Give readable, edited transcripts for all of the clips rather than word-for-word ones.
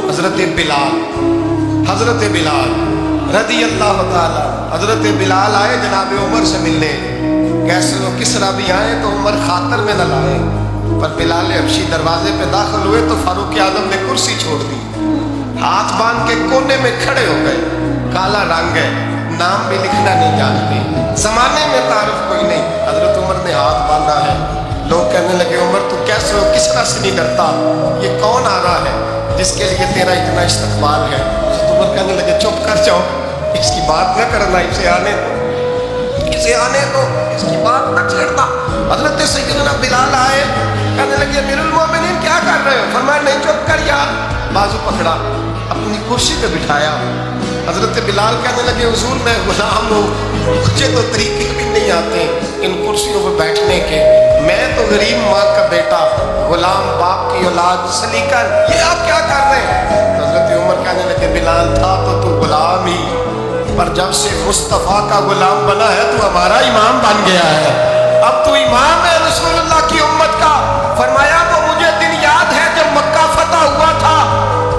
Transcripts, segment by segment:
حضرت بلال رضی اللہ تعالی، حضرت بلال آئے جناب عمر سے ملنے، کیسر و کسرا بھی آئے تو عمر خاطر میں نہ لائے، پر بلال حبشی دروازے پہ داخل ہوئے تو فاروق اعظم نے کرسی چھوڑ دی، ہاتھ باندھ کے کونے میں کھڑے ہو گئے، کالا رنگ ہے، نام بھی لکھنا نہیں جانتے، زمانے میں تعارف کوئی نہیں، حضرت عمر نے ہاتھ باندھا ہے، لوگ کہنے لگے عمر تو کیسے ہو کسرا سے نہیں ڈرتا، یہ کون آ رہا ہے جس کے لیے تیرا اتنا استقبال ہے؟ حضرت عمر کہنے لگے چپ کر جاؤ، اس کی بات نہ کرنا، اسے آنے دو، اس کی بات نہ چھیڑنا۔ حضرت سیدنا بلال آئے، کہنے لگے امیر المومنین کیا کر رہے ہو؟ فرمایا نہیں چپ کر یار، بازو پکڑا، اپنی کرسی پہ بٹھایا۔ حضرت بلال کہنے لگے حضور میں غلام ہوں، مجھے تو طریقے بھی نہیں آتے ان کرسیوں پہ بیٹھنے کے، میں تو غریب ماں کا بیٹا، غلام باپ کی اولاد، سلیقہ یہ آپ کیا کر رہے ہیں؟ حضرت عمر کہنے لگے بلال تھا تو غلام ہی، پر جب سے مصطفیٰ کا غلام بنا ہے تو ہمارا امام بن گیا ہے، اب تو امام ہے رسول اللہ کی امت کا۔ فرمایا وہ مجھے دن یاد ہے جب مکہ فتح ہوا تھا،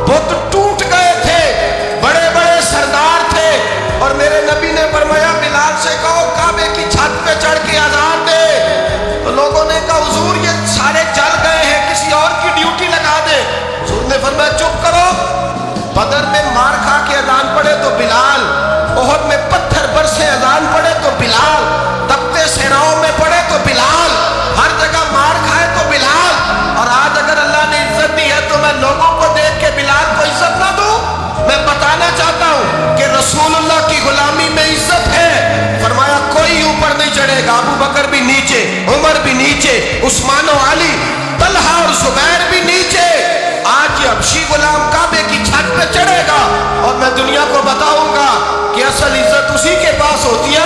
بت ٹوٹ گئے تھے، بڑے بڑے سردار تھے، اور میرے نبی نے فرمایا بلال سے کہو کعبے کی چھت پہ چڑھ کے اذان دے، تو لوگوں نے کہا حضور یہ سارے جل گئے ہیں، کسی اور کی ڈیوٹی لگا دے۔ حضور نے فرمایا چپ کرو، بدر میں مار کھا کے اذان پڑے تو بلال، احد میں پتھر برسے اذان پڑے تو بلال، تپتے صحراؤں میں پڑے تو بلال، ہر جگہ مار کھائے تو بلال، اور آج اگر اللہ نے عزت دی ہے تو میں لوگوں کو دیکھ کے بلال کو عزت نہ دوں؟ میں بتانا چاہتا ہوں کہ رسول اللہ کی غلامی میں عزت ہے۔ فرمایا کوئی اوپر نہیں چڑھے گا، ابو بکر بھی نیچے، عمر بھی نیچے، عثمان و علی، طلحہ اور زبیر بھی نیچے۔ آج یہ حبشی غلام کعبے کی چھت پہ چڑھے گا اور میں دنیا کو بتاؤں گا کہ اصل عزت اسی کے پاس ہوتی ہے